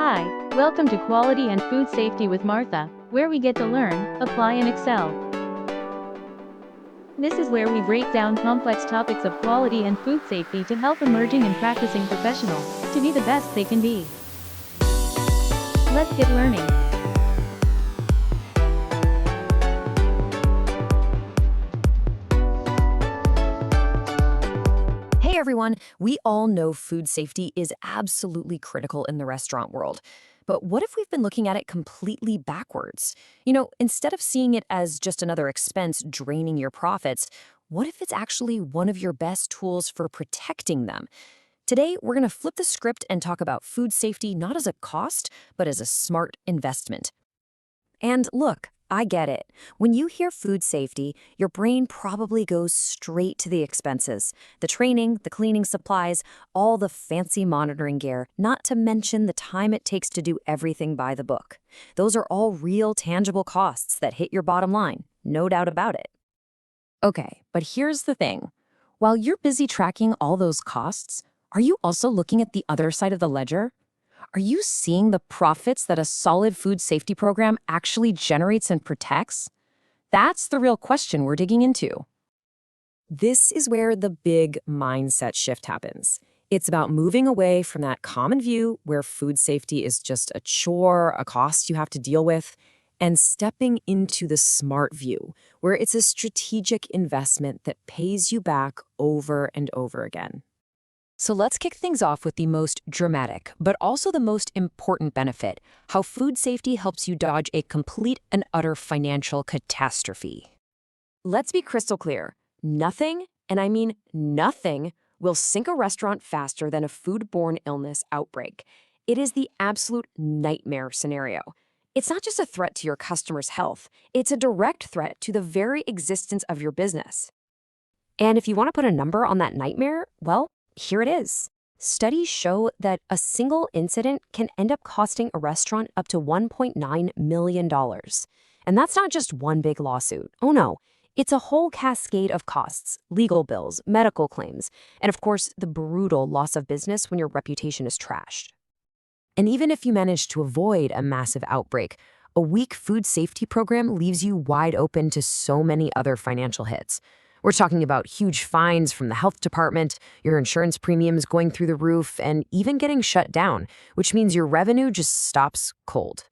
Hi, welcome to Quality and Food Safety with Martha, where we get to learn, apply and excel. This is where we break down complex topics of quality and food safety to help emerging and practicing professionals to be the best they can be. Let's get learning. Hey everyone, we all know food safety is absolutely critical in the restaurant world. But what if we've been looking at it completely backwards? Instead of seeing it as just another expense draining your profits, what if it's actually one of your best tools for protecting them? Today, we're going to flip the script and talk about food safety not as a cost, but as a smart investment. And look, I get it. When you hear food safety, your brain probably goes straight to the expenses. The training, the cleaning supplies, all the fancy monitoring gear, not to mention the time it takes to do everything by the book. Those are all real tangible costs that hit your bottom line, no doubt about it. Okay, but here's the thing. While you're busy tracking all those costs, are you also looking at the other side of the ledger? Are you seeing the profits that a solid food safety program actually generates and protects? That's the real question we're digging into. This is where the big mindset shift happens. It's about moving away from that common view where food safety is just a chore, a cost you have to deal with, and stepping into the smart view, where it's a strategic investment that pays you back over and over again. So let's kick things off with the most dramatic, but also the most important benefit, how food safety helps you dodge a complete and utter financial catastrophe. Let's be crystal clear. Nothing, and I mean nothing, will sink a restaurant faster than a foodborne illness outbreak. It is the absolute nightmare scenario. It's not just a threat to your customers' health, it's a direct threat to the very existence of your business. And if you want to put a number on that nightmare, well, here it is. Studies show that a single incident can end up costing a restaurant up to $1.9 million. And that's not just one big lawsuit. Oh no, it's a whole cascade of costs, legal bills, medical claims, and of course, the brutal loss of business when your reputation is trashed. And even if you manage to avoid a massive outbreak, a weak food safety program leaves you wide open to so many other financial hits. We're talking about huge fines from the health department, your insurance premiums going through the roof, and even getting shut down, which means your revenue just stops cold.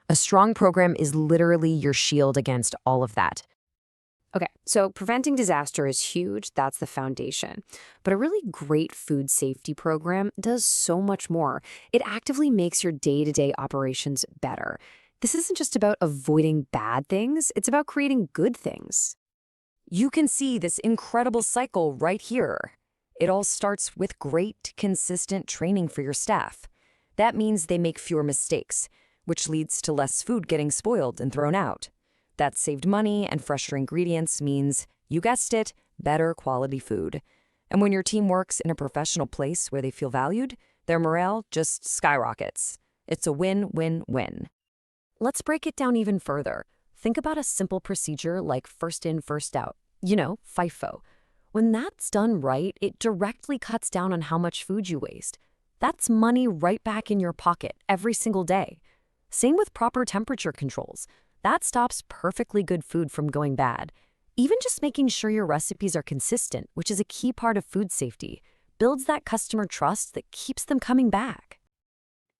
A strong program is literally your shield against all of that. Okay, so preventing disaster is huge. That's the foundation. But a really great food safety program does so much more. It actively makes your day-to-day operations better. This isn't just about avoiding bad things. It's about creating good things. You can see this incredible cycle right here. It all starts with great, consistent training for your staff. That means they make fewer mistakes, which leads to less food getting spoiled and thrown out. That saved money and fresher ingredients means, you guessed it, better quality food. And when your team works in a professional place where they feel valued, their morale just skyrockets. It's a win-win-win. Let's break it down even further. Think about a simple procedure like first in, first out. FIFO. When that's done right, it directly cuts down on how much food you waste. That's money right back in your pocket every single day. Same with proper temperature controls. That stops perfectly good food from going bad. Even just making sure your recipes are consistent, which is a key part of food safety, builds that customer trust that keeps them coming back.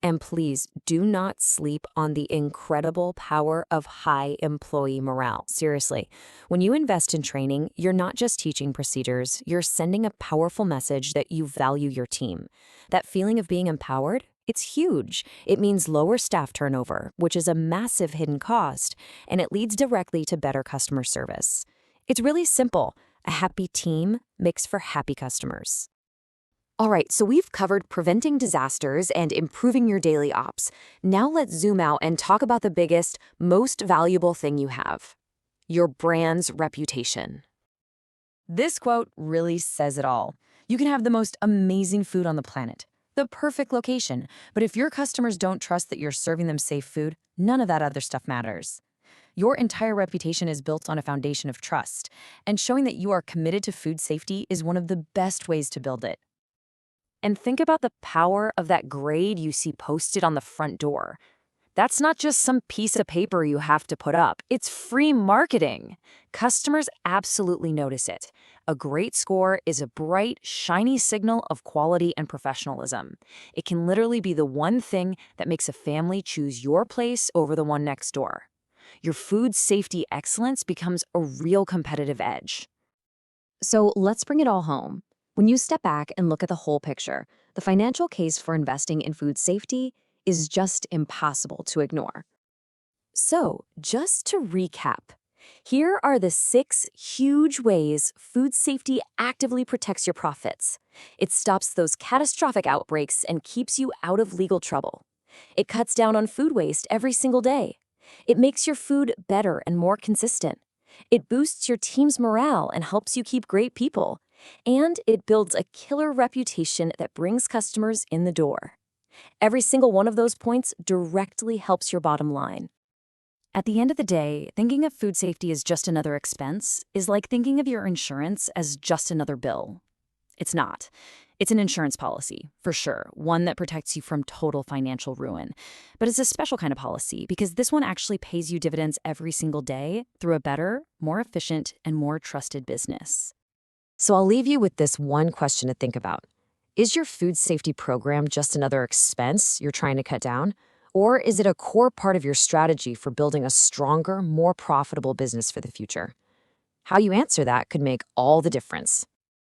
And please do not sleep on the incredible power of high employee morale. Seriously, when you invest in training, you're not just teaching procedures, you're sending a powerful message that you value your team. That feeling of being empowered, it's huge. It means lower staff turnover, which is a massive hidden cost, and it leads directly to better customer service. It's really simple. A happy team makes for happy customers. All right, so we've covered preventing disasters and improving your daily ops. Now let's zoom out and talk about the biggest, most valuable thing you have: your brand's reputation. This quote really says it all. You can have the most amazing food on the planet, the perfect location, but if your customers don't trust that you're serving them safe food, none of that other stuff matters. Your entire reputation is built on a foundation of trust, and showing that you are committed to food safety is one of the best ways to build it. And think about the power of that grade you see posted on the front door. That's not just some piece of paper you have to put up. It's free marketing. Customers absolutely notice it. A great score is a bright, shiny signal of quality and professionalism. It can literally be the one thing that makes a family choose your place over the one next door. Your food safety excellence becomes a real competitive edge. So let's bring it all home. When you step back and look at the whole picture, the financial case for investing in food safety is just impossible to ignore. So, just to recap, here are the 6 huge ways food safety actively protects your profits. It stops those catastrophic outbreaks and keeps you out of legal trouble. It cuts down on food waste every single day. It makes your food better and more consistent. It boosts your team's morale and helps you keep great people. And it builds a killer reputation that brings customers in the door. Every single one of those points directly helps your bottom line. At the end of the day, thinking of food safety as just another expense is like thinking of your insurance as just another bill. It's not. It's an insurance policy, for sure, one that protects you from total financial ruin. But it's a special kind of policy because this one actually pays you dividends every single day through a better, more efficient, and more trusted business. So I'll leave you with this one question to think about. Is your food safety program just another expense you're trying to cut down? Or is it a core part of your strategy for building a stronger, more profitable business for the future? How you answer that could make all the difference.